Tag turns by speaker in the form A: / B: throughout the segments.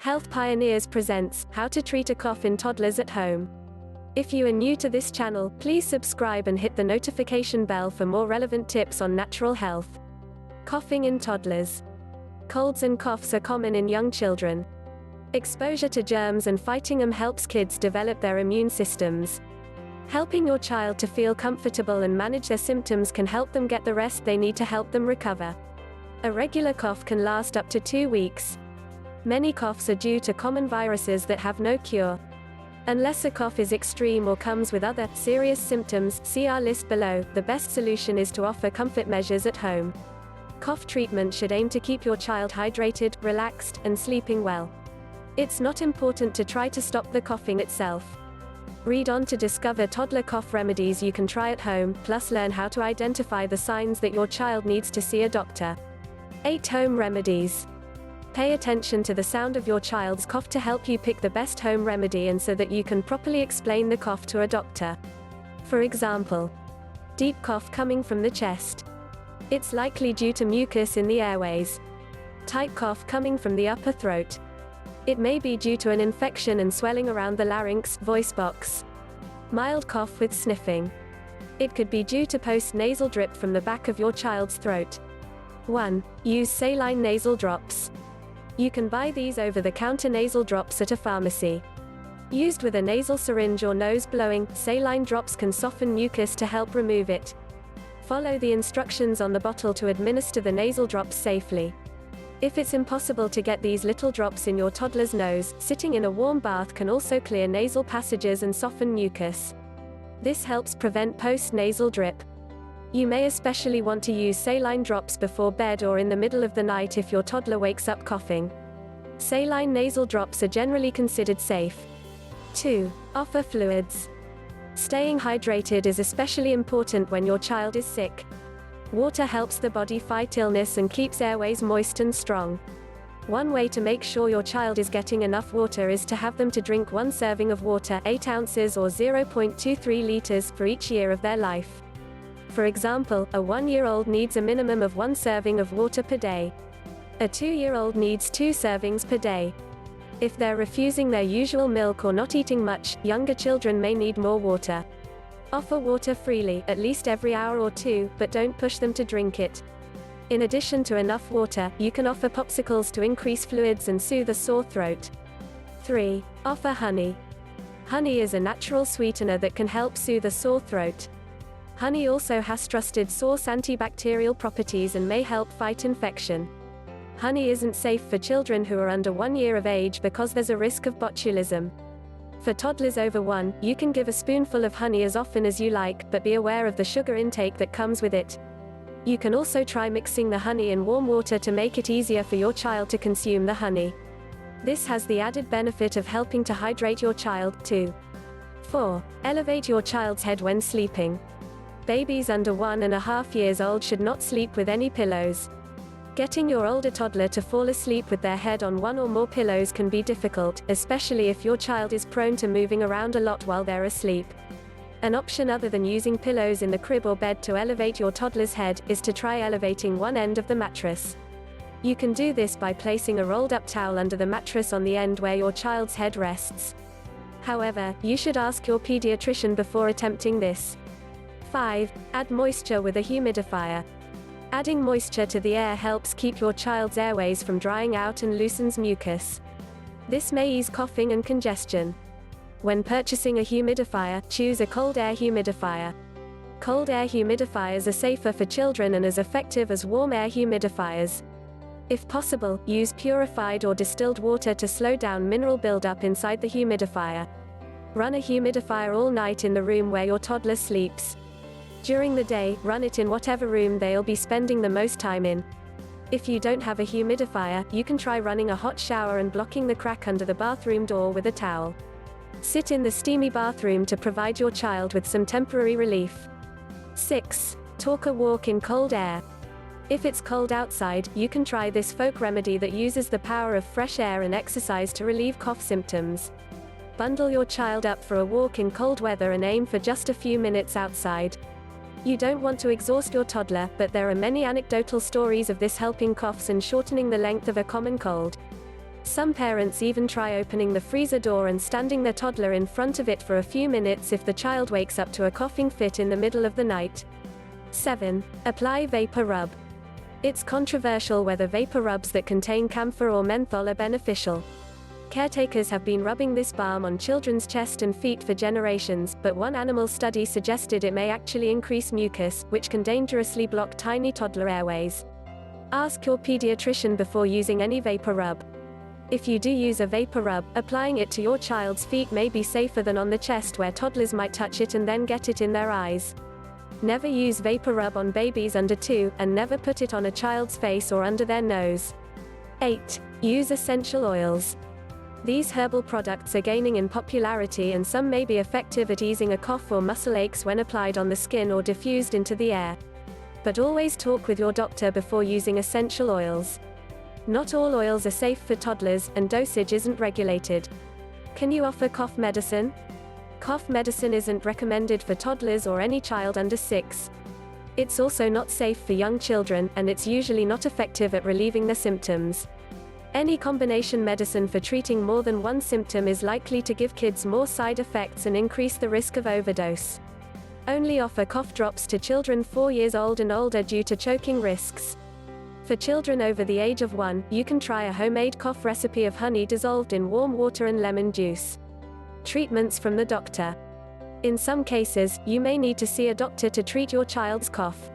A: Health Pioneers presents How to Treat a Cough in Toddlers at Home. If you are new to this channel, please subscribe and hit the notification bell for more relevant tips on natural health. Coughing in toddlers. Colds and coughs are common in young children. Exposure to germs and fighting them helps kids develop their immune systems. Helping your child to feel comfortable and manage their symptoms can help them get the rest they need to help them recover. A regular cough can last up to 2 weeks. Many coughs are due to common viruses that have no cure. Unless a cough is extreme or comes with other, serious symptoms, see our list below. The best solution is to offer comfort measures at home. Cough treatment should aim to keep your child hydrated, relaxed, and sleeping well. It's not important to try to stop the coughing itself. Read on to discover toddler cough remedies you can try at home, plus learn how to identify the signs that your child needs to see a doctor. 8 home remedies. Pay attention to the sound of your child's cough to help you pick the best home remedy and so that you can properly explain the cough to a doctor. For example, deep cough coming from the chest. It's likely due to mucus in the airways. Tight cough coming from the upper throat. It may be due to an infection and swelling around the larynx, Voicebox. Mild cough with sniffing. It could be due to post-nasal drip from the back of your child's throat. 1. Use saline nasal drops. You can buy these over-the-counter nasal drops at a pharmacy. Used with a nasal syringe or nose blowing, saline drops can soften mucus to help remove it. Follow the instructions on the bottle to administer the nasal drops safely. If it's impossible to get these little drops in your toddler's nose, sitting in a warm bath can also clear nasal passages and soften mucus. This helps prevent post-nasal drip. You may especially want to use saline drops before bed or in the middle of the night if your toddler wakes up coughing. Saline nasal drops are generally considered safe. 2. Offer fluids. Staying hydrated is especially important when your child is sick. Water helps the body fight illness and keeps airways moist and strong. One way to make sure your child is getting enough water is to have them to drink 1 serving of water, 8 ounces or 0.23 liters, for each year of their life. For example, a 1-year-old needs a minimum of 1 serving of water per day. A 2-year-old needs 2 servings per day. If they're refusing their usual milk or not eating much, younger children may need more water. Offer water freely, at least every hour or 2, but don't push them to drink it. In addition to enough water, you can offer popsicles to increase fluids and soothe a sore throat. 3. Offer honey. Honey is a natural sweetener that can help soothe a sore throat. Honey also has trusted source antibacterial properties and may help fight infection. Honey isn't safe for children who are under 1 year of age because there's a risk of botulism. For toddlers over 1, you can give a spoonful of honey as often as you like, but be aware of the sugar intake that comes with it. You can also try mixing the honey in warm water to make it easier for your child to consume the honey. This has the added benefit of helping to hydrate your child, too. 4. Elevate your child's head when sleeping. Babies under 1.5 years old should not sleep with any pillows. Getting your older toddler to fall asleep with their head on 1 or more pillows can be difficult, especially if your child is prone to moving around a lot while they're asleep. An option other than using pillows in the crib or bed to elevate your toddler's head is to try elevating one end of the mattress. You can do this by placing a rolled-up towel under the mattress on the end where your child's head rests. However, you should ask your pediatrician before attempting this. 5. Add moisture with a humidifier. Adding moisture to the air helps keep your child's airways from drying out and loosens mucus. This may ease coughing and congestion. When purchasing a humidifier, choose a cold air humidifier. Cold air humidifiers are safer for children and as effective as warm air humidifiers. If possible, use purified or distilled water to slow down mineral buildup inside the humidifier. Run a humidifier all night in the room where your toddler sleeps. During the day, run it in whatever room they'll be spending the most time in. If you don't have a humidifier, you can try running a hot shower and blocking the crack under the bathroom door with a towel. Sit in the steamy bathroom to provide your child with some temporary relief. 6. Talk a walk in cold air. If it's cold outside, you can try this folk remedy that uses the power of fresh air and exercise to relieve cough symptoms. Bundle your child up for a walk in cold weather and aim for just a few minutes outside. You don't want to exhaust your toddler, but there are many anecdotal stories of this helping coughs and shortening the length of a common cold. Some parents even try opening the freezer door and standing their toddler in front of it for a few minutes if the child wakes up to a coughing fit in the middle of the night. 7. Apply vapor rub. It's controversial whether vapor rubs that contain camphor or menthol are beneficial. Caretakers have been rubbing this balm on children's chest and feet for generations, but one animal study suggested it may actually increase mucus, which can dangerously block tiny toddler airways. Ask your pediatrician before using any vapor rub. If you do use a vapor rub, applying it to your child's feet may be safer than on the chest where toddlers might touch it and then get it in their eyes. Never use vapor rub on babies under 2, and never put it on a child's face or under their nose. 8. Use essential oils. These herbal products are gaining in popularity and some may be effective at easing a cough or muscle aches when applied on the skin or diffused into the air. But always talk with your doctor before using essential oils. Not all oils are safe for toddlers, and dosage isn't regulated. Can you offer cough medicine? Cough medicine isn't recommended for toddlers or any child under 6. It's also not safe for young children, and it's usually not effective at relieving the symptoms. Any combination medicine for treating more than one symptom is likely to give kids more side effects and increase the risk of overdose. Only offer cough drops to children 4 years old and older due to choking risks. For children over the age of 1, you can try a homemade cough recipe of honey dissolved in warm water and lemon juice. Treatments from the doctor. In some cases, you may need to see a doctor to treat your child's cough.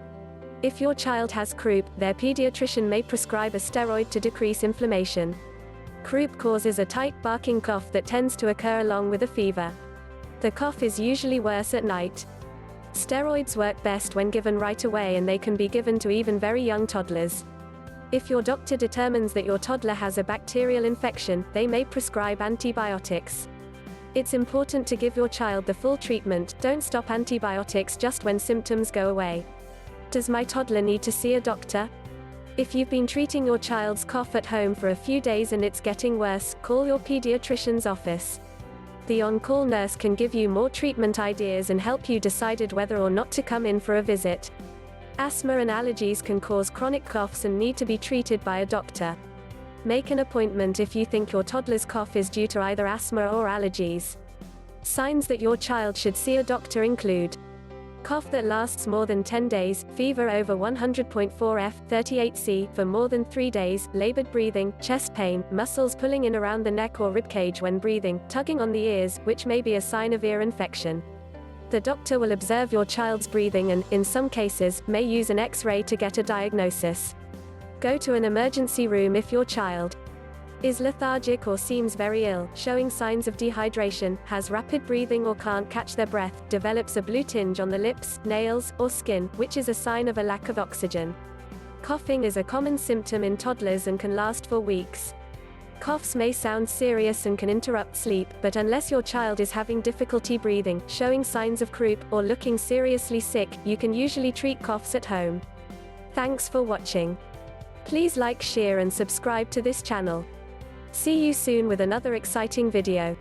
A: If your child has croup, their pediatrician may prescribe a steroid to decrease inflammation. Croup causes a tight, barking cough that tends to occur along with a fever. The cough is usually worse at night. Steroids work best when given right away, and they can be given to even very young toddlers. If your doctor determines that your toddler has a bacterial infection, they may prescribe antibiotics. It's important to give your child the full treatment. Don't stop antibiotics just when symptoms go away. Does my toddler need to see a doctor? If you've been treating your child's cough at home for a few days and it's getting worse, call your pediatrician's office. The on-call nurse can give you more treatment ideas and help you decide whether or not to come in for a visit. Asthma and allergies can cause chronic coughs and need to be treated by a doctor. Make an appointment if you think your toddler's cough is due to either asthma or allergies. Signs that your child should see a doctor include cough that lasts more than 10 days, fever over 100.4 F, 38 C, for more than 3 days, labored breathing, chest pain, muscles pulling in around the neck or ribcage when breathing, tugging on the ears, which may be a sign of ear infection. The doctor will observe your child's breathing and, in some cases, may use an X-ray to get a diagnosis. Go to an emergency room if your child is lethargic or seems very ill, showing signs of dehydration, has rapid breathing or can't catch their breath, develops a blue tinge on the lips, nails, or skin, which is a sign of a lack of oxygen. Coughing is a common symptom in toddlers and can last for weeks. Coughs may sound serious and can interrupt sleep, but unless your child is having difficulty breathing, showing signs of croup, or looking seriously sick, you can usually treat coughs at home. Thanks for watching. Please like, share and subscribe to this channel. See you soon with another exciting video.